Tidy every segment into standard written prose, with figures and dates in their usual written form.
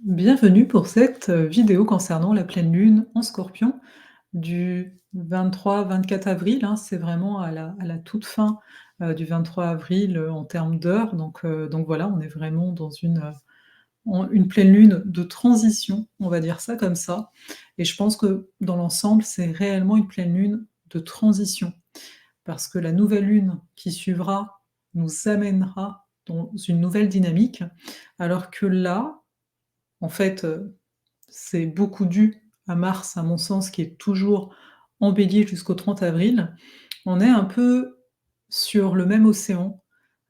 Bienvenue pour cette vidéo concernant la pleine lune en Scorpion du 23-24 avril, hein. C'est vraiment à la toute fin, du 23 avril, en termes d'heures, donc voilà, on est vraiment dans une pleine lune de transition, on va dire ça comme ça, et je pense que dans l'ensemble, c'est réellement une pleine lune de transition. Parce que la nouvelle lune qui suivra nous amènera dans une nouvelle dynamique, alors que là, en fait, c'est beaucoup dû à Mars, à mon sens, qui est toujours en Bélier jusqu'au 30 avril. On est un peu sur le même océan,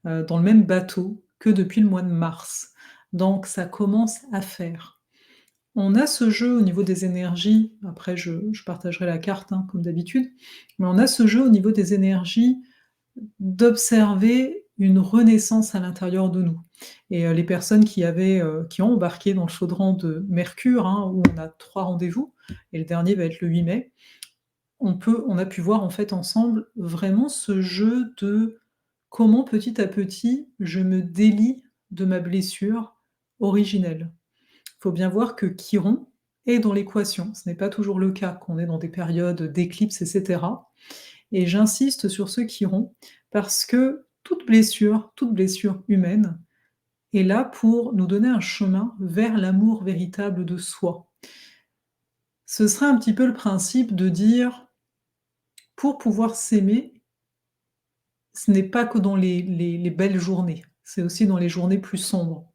dans le même bateau que depuis le mois de mars. Donc ça commence à faire. On a ce jeu au niveau des énergies, après je partagerai la carte, hein, comme d'habitude, mais on a ce jeu au niveau des énergies d'observer une renaissance à l'intérieur de nous. Et les personnes qui ont embarqué dans le chaudron de Mercure, hein, où on a 3 rendez-vous et le dernier va être le 8 mai, on a pu voir en fait ensemble vraiment ce jeu de comment petit à petit je me délie de ma blessure originelle. Il faut bien voir que Chiron est dans l'équation. Ce n'est pas toujours le cas, qu'on est dans des périodes d'éclipses, etc. Et j'insiste sur ce Chiron parce que toute blessure humaine est là pour nous donner un chemin vers l'amour véritable de soi. Ce serait un petit peu le principe de dire, pour pouvoir s'aimer, ce n'est pas que dans les belles journées, c'est aussi dans les journées plus sombres.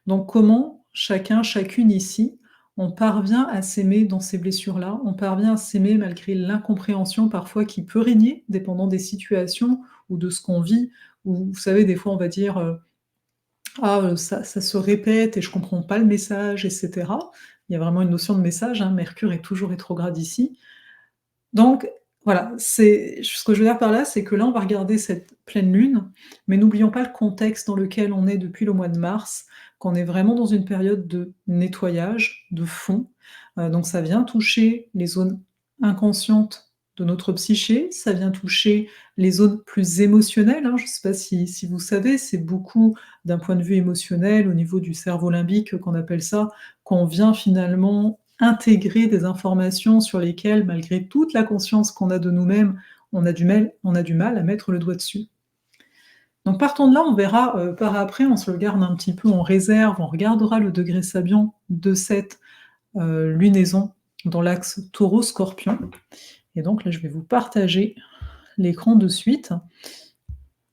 Donc comment chacun, chacune ici, on parvient à s'aimer dans ces blessures-là, on parvient à s'aimer malgré l'incompréhension parfois qui peut régner, dépendant des situations ou de ce qu'on vit, ou vous savez, des fois on va dire ah, ça se répète et je comprends pas le message, et cetera. Il y a vraiment une notion de message, hein, Mercure est toujours rétrograde ici. Donc voilà, c'est ce que je veux dire par là, c'est que là, on va regarder cette pleine lune, mais n'oublions pas le contexte dans lequel on est depuis le mois de mars, qu'on est vraiment dans une période de nettoyage de fond. Donc ça vient toucher les zones inconscientes de notre psyché, ça vient toucher les zones plus émotionnelles, hein. Je ne sais pas si vous savez, c'est beaucoup d'un point de vue émotionnel, au niveau du cerveau limbique qu'on appelle ça, qu'on vient finalement intégrer des informations sur lesquelles, malgré toute la conscience qu'on a de nous-mêmes, on a du mal à mettre le doigt dessus. Donc partons de là, on verra par après, on se le garde un petit peu en réserve, on regardera le degré Sabian de cette lunaison dans l'axe Taureau-Scorpion. Et donc là, je vais vous partager l'écran de suite.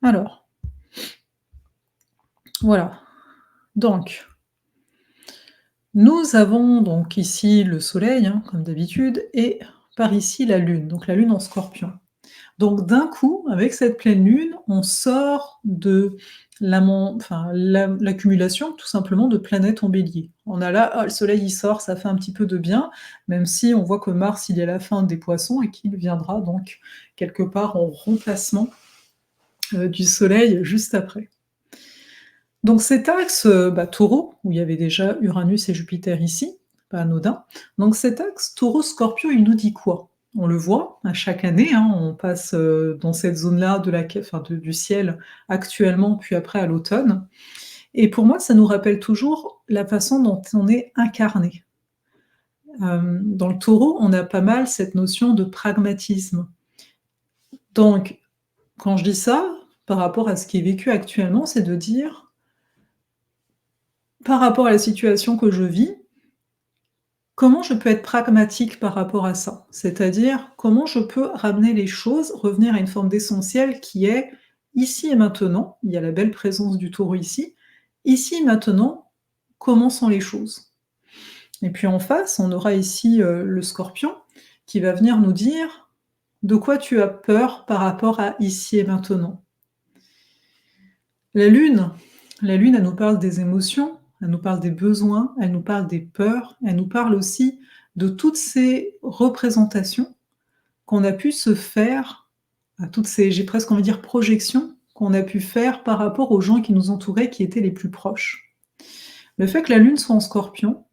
Alors, voilà. Donc, nous avons donc ici le Soleil, hein, comme d'habitude, et par ici la Lune, donc la Lune en Scorpion. Donc d'un coup, avec cette pleine lune, on sort de l'accumulation tout simplement de planètes en bélier. On a là, ah, le soleil il sort, ça fait un petit peu de bien, même si on voit que Mars il est à la fin des poissons et qu'il viendra donc quelque part en remplacement du soleil juste après. Donc cet axe taureau, où il y avait déjà Uranus et Jupiter ici, pas anodin, donc cet axe taureau-scorpion, il nous dit quoi? On le voit à chaque année, hein, on passe dans cette zone-là du ciel actuellement, puis après à l'automne. Et pour moi, ça nous rappelle toujours la façon dont on est incarné. Dans le taureau, on a pas mal cette notion de pragmatisme. Donc, quand je dis ça, par rapport à ce qui est vécu actuellement, c'est de dire, par rapport à la situation que je vis, comment je peux être pragmatique par rapport à ça? C'est-à-dire, comment je peux ramener les choses, revenir à une forme d'essentiel qui est ici et maintenant, il y a la belle présence du taureau ici, ici et maintenant, comment sont les choses? Et puis en face, on aura ici le scorpion qui va venir nous dire de quoi tu as peur par rapport à ici et maintenant. La lune, elle nous parle des émotions, elle nous parle des besoins, elle nous parle des peurs, elle nous parle aussi de toutes ces représentations qu'on a pu se faire, à toutes ces, j'ai presque envie de dire, projections qu'on a pu faire par rapport aux gens qui nous entouraient, qui étaient les plus proches. Le fait que la lune soit en scorpion,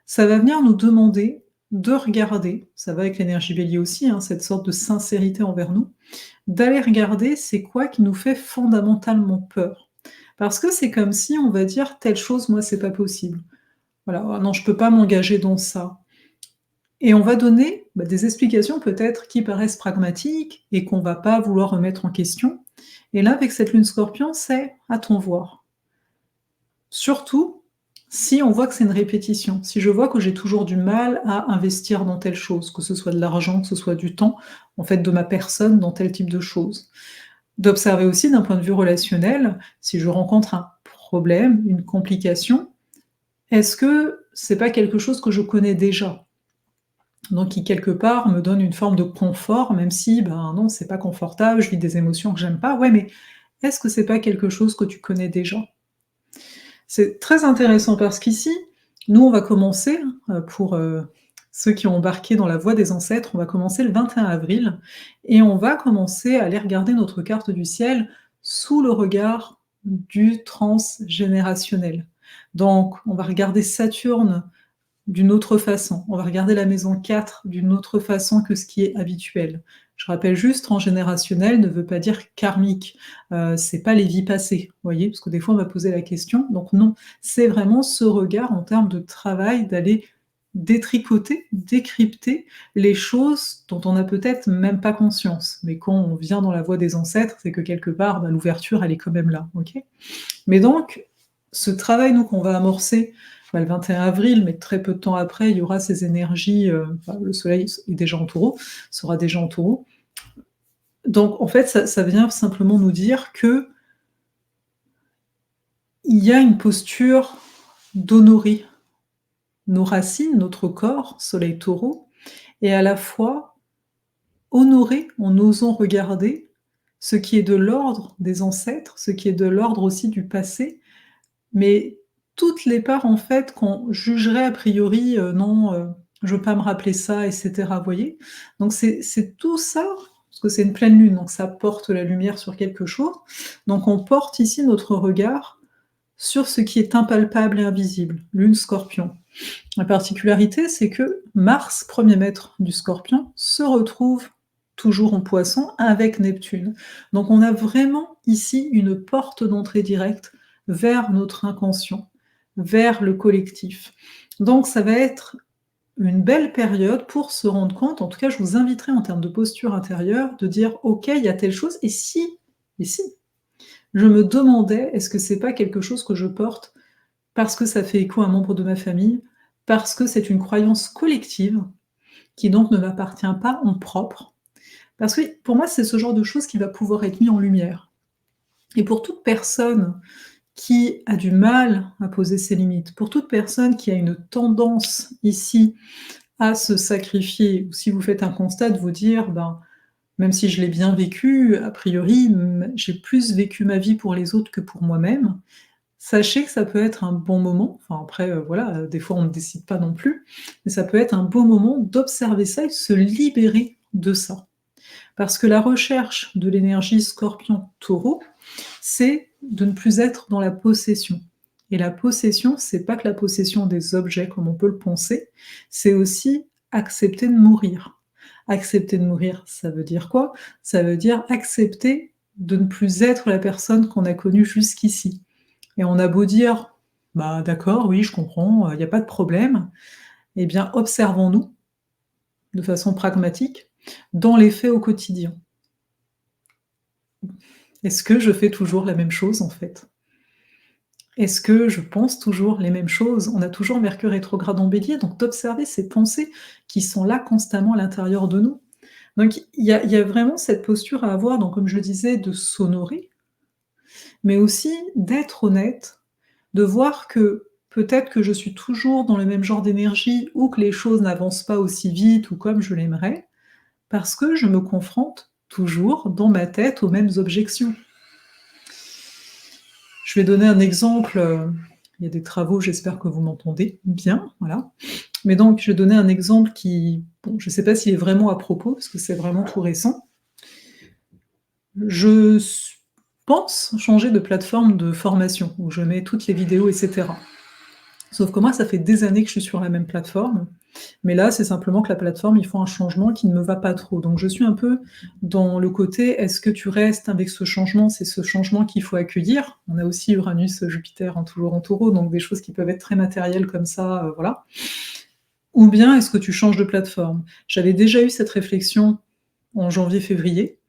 ça va venir nous demander de regarder, ça va avec l'énergie bélier aussi, hein, cette sorte de sincérité envers nous, d'aller regarder c'est quoi qui nous fait fondamentalement peur. Parce que c'est comme si on va dire telle chose, moi, c'est pas possible. Voilà, ah non, je peux pas m'engager dans ça. Et on va donner, des explications peut-être qui paraissent pragmatiques et qu'on va pas vouloir remettre en question. Et là, avec cette lune Scorpion, c'est à ton voir. Surtout si on voit que c'est une répétition. Si je vois que j'ai toujours du mal à investir dans telle chose, que ce soit de l'argent, que ce soit du temps, en fait, de ma personne dans tel type de choses. D'observer aussi d'un point de vue relationnel, si je rencontre un problème, une complication, est-ce que c'est pas quelque chose que je connais déjà? Donc qui quelque part me donne une forme de confort, même si, ben non, c'est pas confortable, je vis des émotions que j'aime pas. Ouais, mais est-ce que c'est pas quelque chose que tu connais déjà? C'est très intéressant parce qu'ici, nous, on va commencer, pour, ceux qui ont embarqué dans la voie des ancêtres, on va commencer le 21 avril et on va commencer à aller regarder notre carte du ciel sous le regard du transgénérationnel. Donc on va regarder Saturne d'une autre façon. On va regarder la maison 4 d'une autre façon que ce qui est habituel. Je rappelle juste, transgénérationnel ne veut pas dire karmique. C'est pas les vies passées, vous voyez? Parce que des fois, on va poser la question. Donc non, c'est vraiment ce regard en termes de travail, d'aller détricoter, décrypter les choses dont on n'a peut-être même pas conscience. Mais quand on vient dans la voie des ancêtres, c'est que quelque part, l'ouverture, elle est quand même là, OK? Mais donc, ce travail, nous, qu'on va amorcer le 21 avril, mais très peu de temps après, il y aura ces énergies, le soleil est déjà en taureau, sera déjà en taureau. Donc, en fait, ça vient simplement nous dire que il y a une posture d'honorer nos racines, notre corps, soleil taureau, et à la fois honorer en osant regarder ce qui est de l'ordre des ancêtres, ce qui est de l'ordre aussi du passé, mais toutes les parts, en fait, qu'on jugerait a priori, non, je veux pas me rappeler ça et cetera, vous voyez? Donc c'est tout ça, parce que c'est une pleine lune, donc ça porte la lumière sur quelque chose. Donc on porte ici notre regard sur ce qui est impalpable et invisible, lune Scorpion. La particularité, c'est que Mars, premier maître du Scorpion, se retrouve toujours en Poisson avec Neptune. Donc on a vraiment ici une porte d'entrée directe vers notre inconscient, vers le collectif. Donc ça va être une belle période pour se rendre compte, en tout cas je vous inviterai en termes de posture intérieure, de dire ok, il y a telle chose, et si, je me demandais, est-ce que c'est pas quelque chose que je porte parce que ça fait écho à un membre de ma famille, parce que c'est une croyance collective qui donc ne m'appartient pas en propre. Parce que pour moi, c'est ce genre de choses qui va pouvoir être mis en lumière. Et pour toute personne qui a du mal à poser ses limites, pour toute personne qui a une tendance ici à se sacrifier, ou si vous faites un constat de vous dire, ben, même si je l'ai bien vécu, a priori, j'ai plus vécu ma vie pour les autres que pour moi-même. Sachez que ça peut être un bon moment, enfin après, voilà, des fois on ne décide pas non plus, mais ça peut être un beau moment d'observer ça et de se libérer de ça. Parce que la recherche de l'énergie Scorpion-Taureau, c'est de ne plus être dans la possession. Et la possession, c'est pas que la possession des objets comme on peut le penser, c'est aussi accepter de mourir. Accepter de mourir, ça veut dire quoi? Ça veut dire accepter de ne plus être la personne qu'on a connue jusqu'ici. Et on a beau dire: «Bah, d'accord, oui, je comprends, il y a pas de problème», eh bien, observons-nous de façon pragmatique dans les faits au quotidien. Est-ce que je fais toujours la même chose, en fait? Est-ce que je pense toujours les mêmes choses? On a toujours Mercure rétrograde en Bélier, donc d'observer ces pensées qui sont là constamment à l'intérieur de nous. Donc il y a vraiment cette posture à avoir, donc comme je le disais, de s'honorer, mais aussi d'être honnête, de voir que peut-être que je suis toujours dans le même genre d'énergie ou que les choses n'avancent pas aussi vite ou comme je l'aimerais, parce que je me confronte toujours dans ma tête aux mêmes objections. Je vais donner un exemple, il y a des travaux, j'espère que vous m'entendez bien, voilà. Mais donc je vais donner un exemple qui, bon, je ne sais pas s'il est vraiment à propos, parce que c'est vraiment tout récent. Je pense changer de plateforme de formation, où je mets toutes les vidéos et cetera. Sauf que moi, ça fait des années que je suis sur la même plateforme, mais là, c'est simplement que la plateforme, ils font un changement qui ne me va pas trop. Donc je suis un peu dans le côté, est-ce que tu restes avec ce changement? C'est ce changement qu'il faut accueillir. On a aussi Uranus, Jupiter, hein, toujours en Taureau, donc des choses qui peuvent être très matérielles comme ça, voilà. Ou bien est-ce que tu changes de plateforme? J'avais déjà eu cette réflexion en janvier-février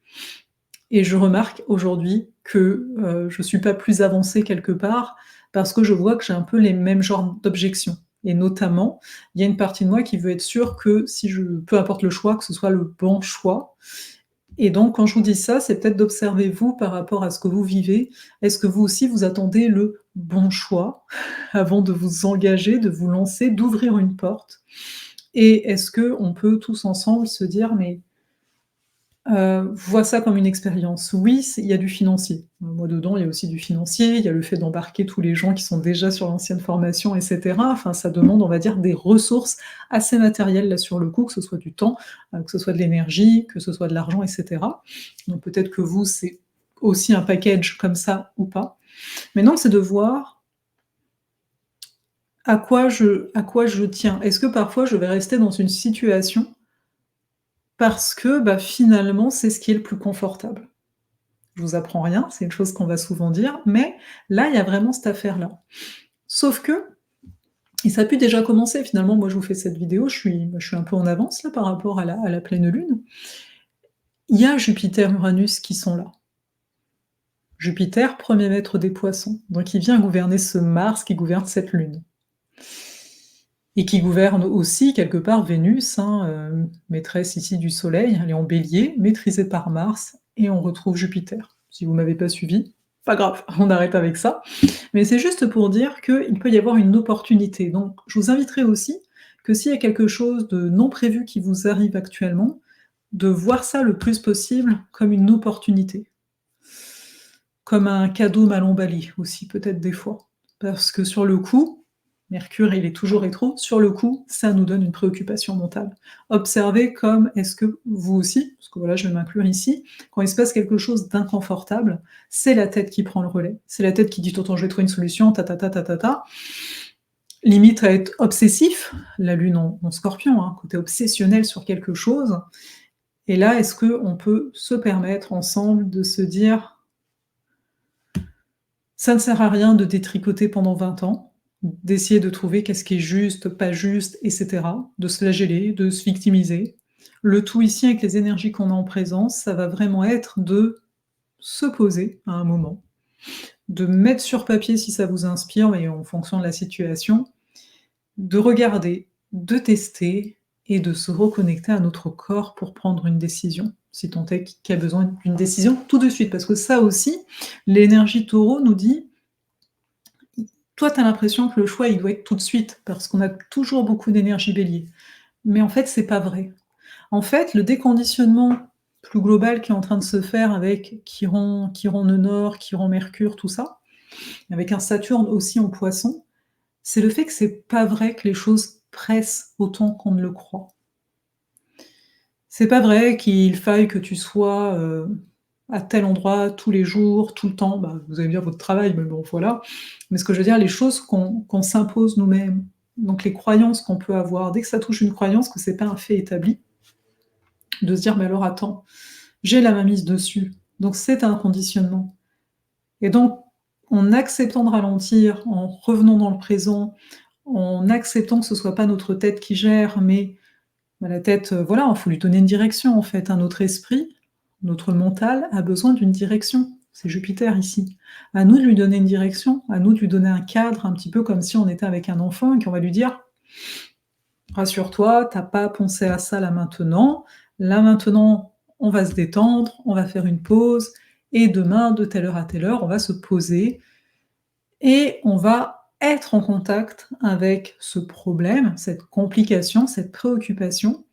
et je remarque aujourd'hui que, je suis pas plus avancée quelque part parce que je vois que j'ai un peu les mêmes genres d'objections et notamment, il y a une partie de moi qui veut être sûre que si je peu importe le choix, que ce soit le bon choix et donc quand je vous dis ça, c'est peut-être d'observer vous par rapport à ce que vous vivez. Est-ce que vous aussi vous attendez le bon choix avant de vous engager, de vous lancer, d'ouvrir une porte? Et est-ce qu'on peut tous ensemble se dire: «Mais vois ça comme une expérience. Oui, c'est il y a du financier. Moi, dedans, il y a aussi du financier, il y a le fait d'embarquer tous les gens qui sont déjà sur l'ancienne formation et cetera. Enfin, ça demande, on va dire, des ressources assez matérielles, là, sur le coup, que ce soit du temps, que ce soit de l'énergie, que ce soit de l'argent et cetera. Donc peut-être que vous, c'est aussi un package comme ça ou pas. Mais non, c'est de voir à quoi je tiens. Est-ce que parfois je vais rester dans une situation parce que, bah, finalement, c'est ce qui est le plus confortable? Je vous apprends rien, c'est une chose qu'on va souvent dire, mais là, il y a vraiment cette affaire-là. Sauf que et ça a pu déjà commencer finalement, moi je vous fais cette vidéo, je suis un peu en avance là par rapport à la pleine lune. Il y a Jupiter, Uranus qui sont là. Jupiter, premier maître des Poissons, donc il vient gouverner ce Mars qui gouverne cette lune et qui gouverne aussi quelque part Vénus, hein, maîtresse ici du Soleil, elle est en Bélier, maîtrisée par Mars et on retrouve Jupiter. Si vous m'avez pas suivi, pas grave, on arrête avec ça. Mais c'est juste pour dire qu'il peut y avoir une opportunité. Donc, je vous inviterai aussi que s'il y a quelque chose de non prévu qui vous arrive actuellement, de voir ça le plus possible comme une opportunité, comme un cadeau mal emballé aussi, peut-être des fois. Parce que sur le coup, Mercure, il est toujours rétro, sur le coup, ça nous donne une préoccupation mentale. Observez comme est-ce que vous aussi, parce que voilà, je vais m'inclure ici, quand il se passe quelque chose d'inconfortable, c'est la tête qui prend le relais. C'est la tête qui dit: «Tonton, je vais trouver une solution, ta ta ta ta ta ta». Limite à être obsessif, la lune en Scorpion, hein, côté obsessionnel sur quelque chose. Et là, est-ce qu'on peut se permettre ensemble de se dire: «Ça ne sert à rien de détricoter pendant 20 ans, d'essayer de trouver qu'est-ce qui est juste, pas juste et cetera, de se flageller, de se victimiser». Le tout ici avec les énergies qu'on a en présence, ça va vraiment être de se poser à un moment, de mettre sur papier si ça vous inspire, mais en fonction de la situation, de regarder, de tester et de se reconnecter à notre corps pour prendre une décision, si tant est qu'il y a besoin d'une décision tout de suite. Parce que ça aussi, l'énergie Taureau nous dit: «Toi, tu as l'impression que le choix, il doit être tout de suite», parce qu'on a toujours beaucoup d'énergie Bélier. Mais en fait, c'est pas vrai. En fait, le déconditionnement plus global qui est en train de se faire avec Chiron nœud nord, Chiron Mercure, tout ça, avec un Saturne aussi en Poisson, c'est le fait que c'est pas vrai que les choses pressent autant qu'on ne le croit. C'est pas vrai qu'il faille que tu sois, à tel endroit tous les jours, tout le temps. Bah, vous allez me dire votre travail, mais bon voilà. Mais ce que je veux dire, les choses qu'on s'impose nous-mêmes, donc les croyances qu'on peut avoir, dès que ça touche une croyance, que c'est pas un fait établi, de se dire: «Mais alors attends, j'ai la main mise dessus, donc c'est un conditionnement». Et donc, en acceptant de ralentir, en revenant dans le présent, en acceptant que ce soit pas notre tête qui gère, mais bah, la tête, voilà, il faut lui donner une direction en fait, hein. Notre esprit, notre mental a besoin d'une direction. C'est Jupiter ici. À nous de lui donner une direction, à nous de lui donner un cadre, un petit peu comme si on était avec un enfant et qu'on va lui dire: «Rassure-toi, tu as pas pensé à ça là maintenant. Là maintenant, on va se détendre, on va faire une pause et demain de telle heure à telle heure, on va se poser et on va être en contact avec ce problème, cette complication, cette préoccupation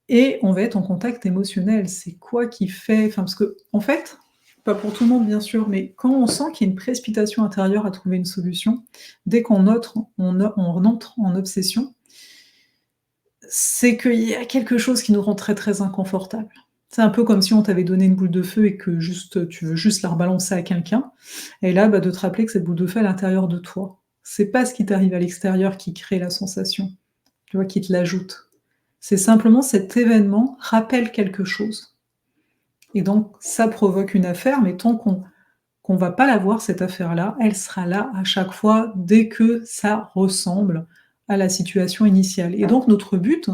et on va être en contact émotionnel. C'est quoi qui fait enfin, parce qu'en fait, pas pour tout le monde bien sûr, mais quand on sent qu'il y a une précipitation intérieure à trouver une solution, dès on entre en obsession, c'est qu'il y a quelque chose qui nous rend très, très inconfortable. C'est un peu comme si on t'avait donné une boule de feu et que juste tu veux juste la rebalancer à quelqu'un et là, bah, de te rappeler que cette boule de feu est à l'intérieur de toi. C'est pas ce qui t'arrive à l'extérieur qui crée la sensation, tu vois, qui te l'ajoute. C'est simplement cet événement rappelle quelque chose et donc ça provoque une affaire, mais tant qu'on va pas la voir cette affaire-là, elle sera là à chaque fois dès que ça ressemble à la situation initiale et donc notre but,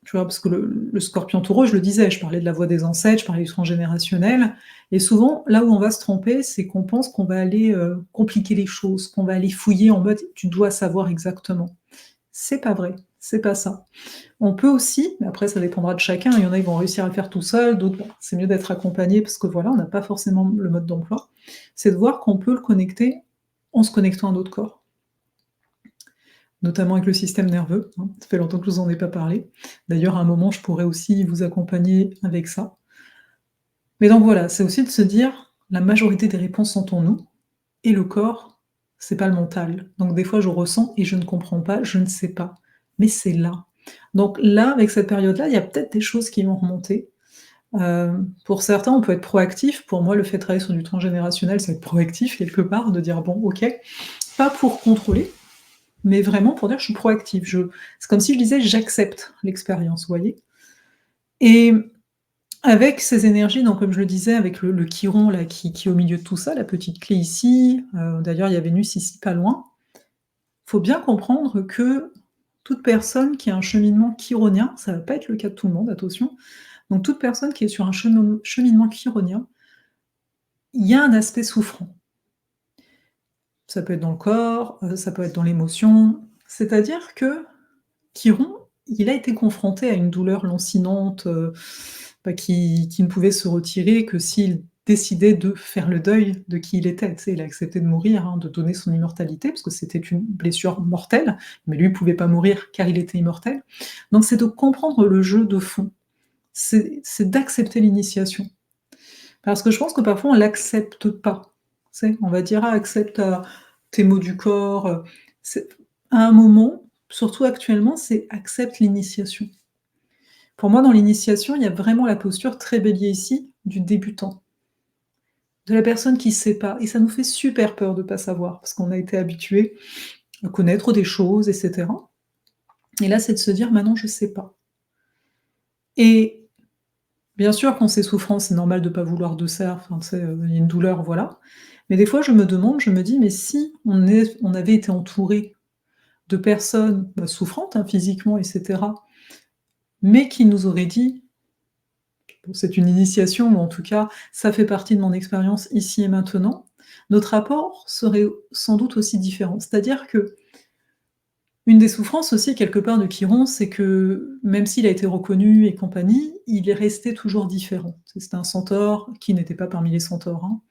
tu vois? Parce que le scorpion taureau, je le disais, je parlais de la voix des ancêtres, je parlais du transgénérationnel et souvent, là où on va se tromper, c'est qu'on pense qu'on va aller, compliquer les choses, qu'on va aller fouiller en mode: «Tu dois savoir exactement». C'est pas vrai, c'est pas ça. On peut aussi, mais après ça dépendra de chacun, il y en a, ils vont réussir à le faire tout seuls, d'autres, bon, c'est mieux d'être accompagné parce que voilà, on n'a pas forcément le mode d'emploi. C'est de voir qu'on peut le connecter en se connectant à notre corps, notamment avec le système nerveux, hein. Ça fait longtemps que je vous en ai pas parlé. D'ailleurs, à un moment, je pourrais aussi vous accompagner avec ça. Mais donc voilà, c'est aussi de se dire: la majorité des réponses sont en nous et le corps, c'est pas le mental. Donc des fois, je ressens et je ne comprends pas, je ne sais pas, mais c'est là. Donc là, avec cette période-là, il y a peut-être des choses qui vont remonter. Pour certains, on peut être proactif. Pour moi, le fait de travailler sur du transgénérationnel, c'est être proactif quelque part, de dire: «Bon, OK», pas pour contrôler, mais vraiment pour dire: «Je suis proactif». C'est comme si je disais: «J'accepte l'expérience», vous voyez? Et avec ces énergies, donc comme je le disais, avec le chiron là qui est au milieu de tout ça, la petite clé ici, d'ailleurs il y a Vénus ici pas loin. Faut bien comprendre que toute personne qui a un cheminement chironien, ça va pas être le cas de tout le monde, attention, donc toute personne qui est sur un cheminement chironien, il y a un aspect souffrant. Ça peut être dans le corps, ça peut être dans l'émotion. C'est-à-dire que Chiron, il a été confronté à une douleur lancinante, bah, qui ne pouvait se retirer que s'il décidait de faire le deuil de qui il était. Tu sais, il a accepté de mourir, hein, de donner son immortalité, parce que c'était une blessure mortelle, mais lui, il pouvait pas mourir car il était immortel. Donc c'est de comprendre le jeu de fond, c'est d'accepter l'initiation. Parce que je pense que parfois on l'accepte pas. Tu sais, on va dire: «Ah, accepte, tes maux du corps», c'est à un moment, surtout actuellement, c'est accepte l'initiation. Pour moi, dans l'initiation, il y a vraiment la posture très bélier ici, du débutant, de la personne qui sait pas et ça nous fait super peur de pas savoir parce qu'on a été habitué à connaître des choses et cetera et là, c'est de se dire: «Maintenant, je sais pas» et bien sûr, quand c'est souffrant, c'est normal de pas vouloir de ça, enfin, tu sais, il y a une douleur, voilà. Mais des fois, je me demande, je me dis: «Mais si on avait été entouré de personnes, bah, souffrantes, hein, physiquement et cetera, mais qui nous auraient dit: "Bon, c'est une initiation ou en tout cas, ça fait partie de mon expérience ici et maintenant", notre rapport serait sans doute aussi différent. C'est-à-dire que une des souffrances aussi quelque part de Chiron, c'est que même s'il a été reconnu et compagnie, il est resté toujours différent. C'était un centaure qui n'était pas parmi les centaures, hein.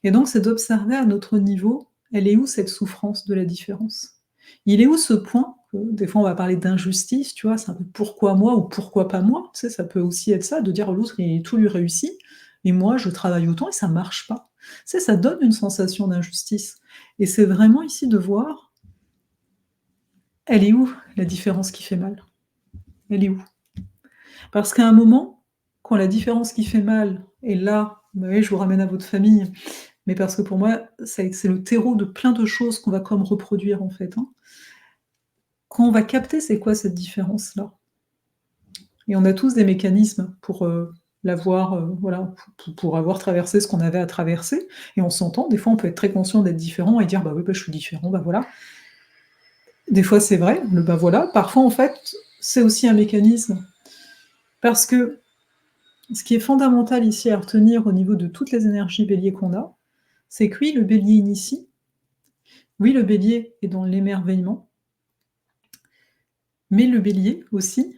Et donc c'est d'observer à notre niveau, elle est où cette souffrance de la différence? Il est où ce point, des fois on va parler d'injustice, tu vois? C'est un peu pourquoi moi ou pourquoi pas moi? Tu sais, ça peut aussi être ça, de dire l'autre tout lui réussit et moi je travaille autant et ça marche pas. Tu sais, ça donne une sensation d'injustice et c'est vraiment ici de voir, elle est où la différence qui fait mal? Elle est où? Parce qu'à un moment, quand la différence qui fait mal est là, bah oui, je vous ramène à votre famille, mais parce que pour moi, c'est le terreau de plein de choses qu'on va comme reproduire, en fait, hein. Quand on va capter c'est quoi cette différence-là et on a tous des mécanismes pour, l'avoir, voilà, pour avoir traversé ce qu'on avait à traverser et on s'entend, des fois on peut être très conscient d'être différent et dire: «Bah oui, bah, je suis différent, bah voilà». Des fois c'est vrai, le «bah voilà», parfois en fait, c'est aussi un mécanisme parce que ce qui est fondamental ici à retenir au niveau de toutes les énergies bélier qu'on a, c'est que oui, le bélier initie, oui, le bélier est dans l'émerveillement, mais le bélier aussi,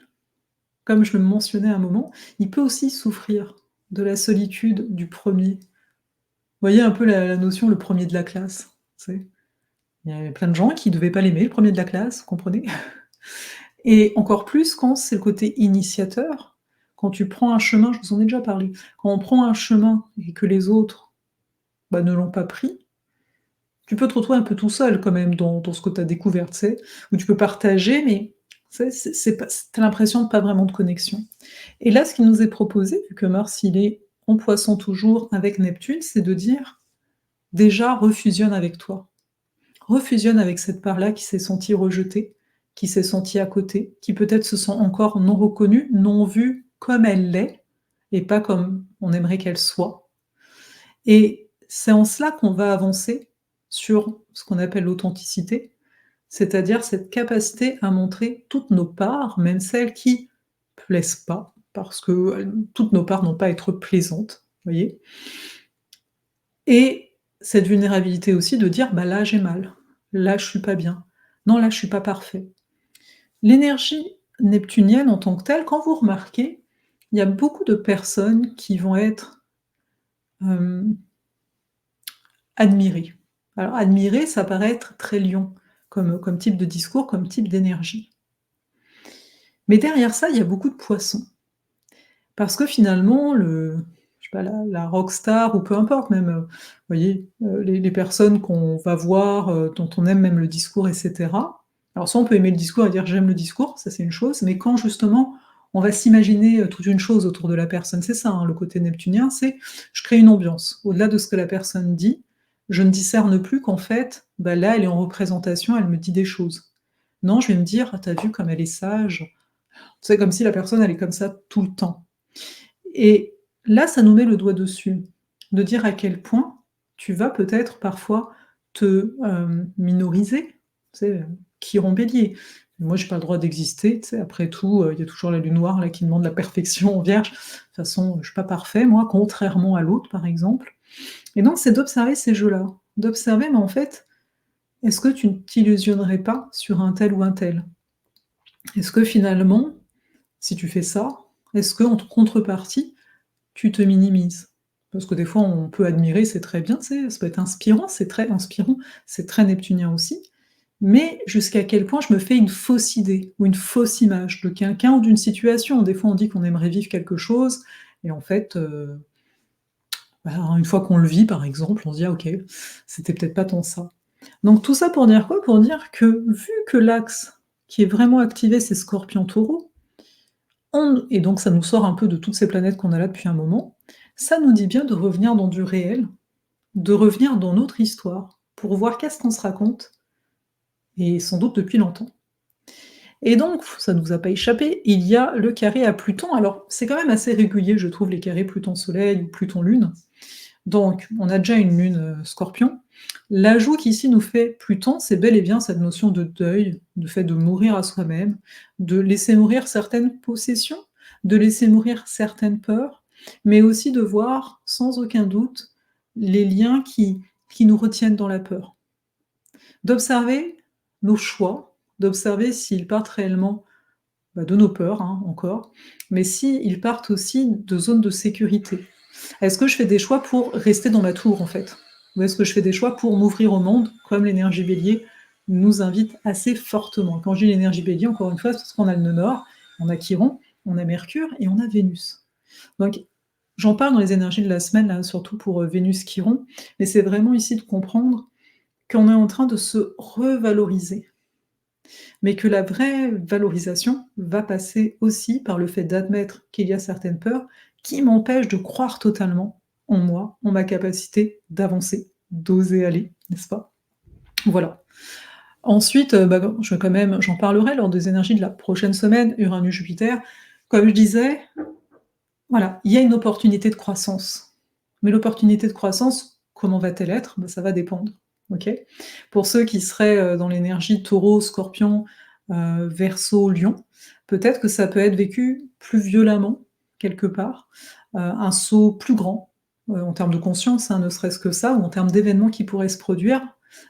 comme je le mentionnais à un moment, il peut aussi souffrir de la solitude du premier. Vous voyez un peu la notion, le premier de la classe, tu sais? Il y avait plein de gens qui devaient pas l'aimer, le premier de la classe, vous comprenez? Et encore plus quand c'est le côté initiateur, quand tu prends un chemin, je vous en ai déjà parlé, quand on prend un chemin et que les autres, bah, ne l'ont pas pris, tu peux te retrouver un peu tout seul quand même dans ce que tu as découvert, tu sais? Où tu peux partager, mais tu sais, c'est pas tu l'impression de pas vraiment de connexion. Et là, ce qui nous est proposé, vu que Mars, il est en Poisson toujours avec Neptune, c'est de dire: «Déjà refusionne avec toi». refusionne avec cette part-là qui s'est sentie rejetée, qui s'est sentie à côté, qui peut-être se sent encore non reconnue, non vue comme elle l'est et pas comme on aimerait qu'elle soit. Et c'est en cela qu'on va avancer sur ce qu'on appelle l'authenticité, c'est-à-dire cette capacité à montrer toutes nos parts, même celles qui plaisent pas, parce que toutes nos parts n'ont pas à être plaisantes, vous voyez? Et cette vulnérabilité aussi de dire: «Bah, là, j'ai mal. Là, je suis pas bien. Non, là, je suis pas parfait». L'énergie neptunienne en tant que telle, quand vous remarquez, il y a beaucoup de personnes qui vont être, hem, admirées. Alors admirer, ça paraît être très lion comme type de discours, comme type d'énergie. Mais derrière ça, il y a beaucoup de poissons. Parce que finalement, je sais pas, la rockstar ou peu importe même, vous voyez, les personnes qu'on va voir, dont on aime même le discours et cetera. Alors soit on peut aimer le discours et dire: «J'aime le discours», ça c'est une chose, mais quand justement on va s'imaginer, toute une chose autour de la personne, c'est ça, hein, le côté neptunien, c'est je crée une ambiance. Au-delà de ce que la personne dit, je ne discerne plus qu'en fait, bah, là, elle est en représentation, elle me dit des choses. Non, je vais me dire: «Ah, tu vu comme elle est sage?» C'est comme si la personne, elle est comme ça tout le temps. Et là, ça nous met le doigt dessus, de dire à quel point tu vas peut-être parfois te, minoriser, tu sais, Chiron Bélier. Moi, j'ai pas le droit d'exister, tu sais, après tout, il y a toujours la lune noire là qui demande la perfection en Vierge. De toute façon, je suis pas parfait moi, contrairement à l'autre, par exemple. Et donc c'est d'observer ces jeux-là, d'observer, mais en fait, est-ce que tu ne t'illusionnerais pas sur un tel ou un tel? Est-ce que finalement, si tu fais ça, est-ce qu'en contrepartie, tu te minimises. Parce que des fois, on peut admirer, c'est très bien, ça peut être inspirant, c'est très inspirant, c'est très neptunien aussi. Mais jusqu'à quel point je me fais une fausse idée ou une fausse image de quelqu'un ou d'une situation. Des fois, on dit qu'on aimerait vivre quelque chose et en fait, bah, une fois qu'on le vit, par exemple, on se dit: «Ah OK, c'était peut-être pas tant ça». Donc tout ça pour dire quoi? Pour dire que vu que l'axe qui est vraiment activé, c'est Scorpion-Taureau, et donc ça nous sort un peu de toutes ces planètes qu'on a là depuis un moment, ça nous dit bien de revenir dans du réel, de revenir dans notre histoire, pour voir qu'est-ce qu'on se raconte, et sans doute depuis longtemps. Et donc, ça ne nous a pas échappé, il y a le carré à Pluton. Alors, c'est quand même assez régulier, je trouve, les carrés Pluton-Soleil ou Pluton-Lune. Donc, on a déjà une Lune Scorpion. L'ajout qu'ici nous fait Pluton, c'est bel et bien cette notion de deuil, de fait de mourir à soi-même, de laisser mourir certaines possessions, de laisser mourir certaines peurs, mais aussi de voir, sans aucun doute, les liens qui nous retiennent dans la peur. D'observer nos choix, d'observer s'ils partent réellement, bah, de nos peurs, hein, encore, mais s'ils partent aussi de zones de sécurité. Est-ce que je fais des choix pour rester dans ma tour, en fait? Ou est-ce que je fais des choix pour m'ouvrir au monde, comme l'énergie Bélier nous invite assez fortement? Quand je dis l'énergie Bélier, encore une fois, c'est parce qu'on a le nœud nord, on a Chiron, on a Mercure et on a Vénus. Donc j'en parle dans les énergies de la semaine, là, surtout pour, Vénus-Chiron, mais c'est vraiment ici de comprendre qu'on est en train de se revaloriser, mais que la vraie valorisation va passer aussi par le fait d'admettre qu'il y a certaines peurs qui m'empêchent de croire totalement en moi, en ma capacité d'avancer, d'oser aller, n'est-ce pas? Voilà. Ensuite, bah, j'en parlerai lors des énergies de la prochaine semaine, Uranus-Jupiter. Comme je disais, voilà, il y a une opportunité de croissance. Mais l'opportunité de croissance, comment va-t-elle être? Bah, ça va dépendre, OK? Pour ceux qui seraient, dans l'énergie Taureau, Scorpion, Verseau, Lion, peut-être que ça peut être vécu plus violemment, quelque part, un saut plus grand, en termes de conscience, hein, ne serait-ce que ça, ou en termes d'événements qui pourraient se produire.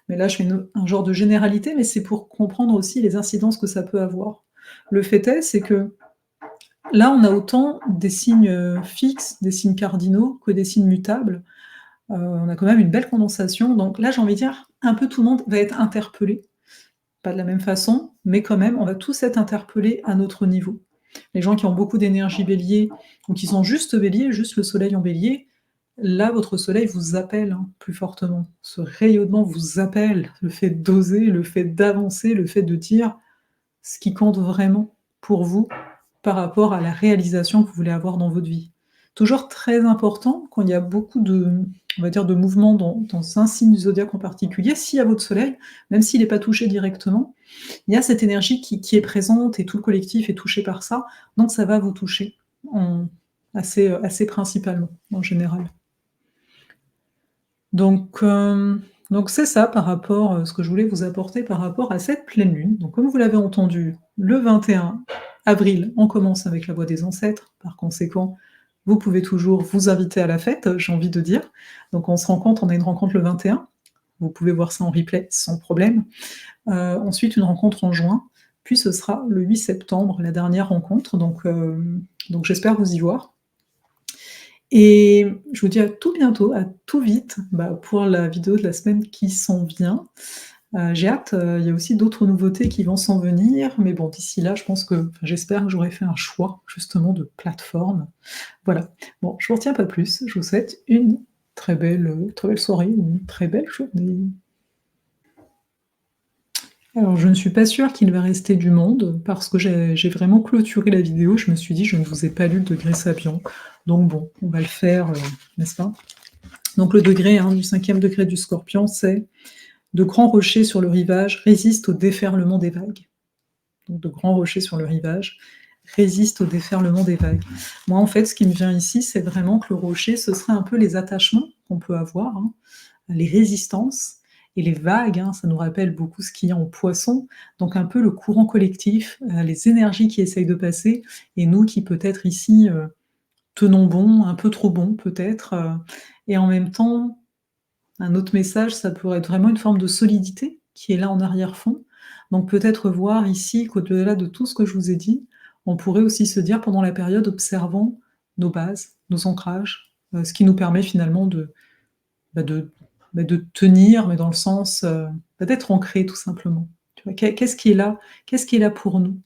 Mais là, je fais un genre de généralité, mais c'est pour comprendre aussi les incidences que ça peut avoir. Le fait est, c'est que là, on a autant des signes, fixes, des signes cardinaux, que des signes mutables. On a quand même une belle condensation, donc là, j'ai envie de dire, un peu tout le monde va être interpellé. Pas de la même façon, mais quand même, on va tous être interpellés à notre niveau. Les gens qui ont beaucoup d'énergie Bélier ou qui sont juste Bélier, juste le soleil en Bélier, là, votre soleil vous appelle, hein, plus fortement. Ce rayonnement vous appelle, le fait d'oser, le fait d'avancer, le fait de dire ce qui compte vraiment pour vous par rapport à la réalisation que vous voulez avoir dans votre vie. Toujours très important quand il y a beaucoup on va dire, de mouvements dans un signe du zodiaque en particulier, s'il y a votre soleil, même s'il n'est pas touché directement, il y a cette énergie qui est présente et tout le collectif est touché par ça, donc ça va vous toucher en assez principalement, en général. Donc donc c'est ça par rapport, ce que je voulais vous apporter par rapport à cette pleine lune. Donc comme vous l'avez entendu, le 21 avril, on commence avec la voix des ancêtres. Par conséquent, vous pouvez toujours vous inviter à la fête, j'ai envie de dire. Donc on a une rencontre le 21. Vous pouvez voir ça en replay sans problème. Ensuite une rencontre en juin, puis ce sera le 8 septembre, la dernière rencontre, donc j'espère vous y voir. Et je vous dis à tout bientôt, à tout vite, pour la vidéo de la semaine qui s'en vient. J'ai hâte, il y a aussi d'autres nouveautés qui vont s'en venir, mais bon, d'ici là, je pense que enfin, j'espère que j'aurai fait un choix justement de plateforme. Voilà. Bon, je vous retiens pas plus, je vous souhaite une très belle soirée, une très belle journée. Alors, je ne suis pas sûre qu'il va rester du monde parce que j'ai vraiment clôturé la vidéo. Je me suis dit: «Je ne vous ai pas lu le degré Sapiens». Donc bon, on va le faire, n'est-ce pas? Donc le degré, hein, du 5e degré du Scorpion, c'est: «De grands rochers sur le rivage résistent au déferlement des vagues». Donc de grands rochers sur le rivage résistent au déferlement des vagues. Moi, en fait, ce qui me vient ici, c'est vraiment que le rocher, ce serait un peu les attachements qu'on peut avoir, hein, les résistances et les vagues, hein, ça nous rappelle beaucoup ce qu'il y a en Poisson, donc un peu le courant collectif, les énergies qui essayent de passer et nous qui peut-être ici, tenons bon, un peu trop bon peut-être, et en même temps, un autre message, ça pourrait être vraiment une forme de solidité qui est là en arrière-fond. Donc peut-être voir ici qu'au-delà de tout ce que je vous ai dit, on pourrait aussi se dire pendant la période, observons nos bases, nos ancrages, ce qui nous permet finalement bah, de, de tenir, mais dans le sens d'être ancré tout simplement. Tu vois, qu'est-ce qui est là? Qu'est-ce qui est là pour nous?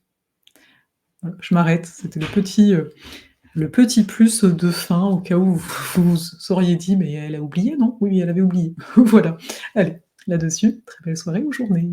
Voilà, je m'arrête. C'était le petit plus de fin au cas où vous vous auriez dit: «Mais elle a oublié, non?» Oui, elle avait oublié. Voilà. Allez, là-dessus, très belle soirée ou journée.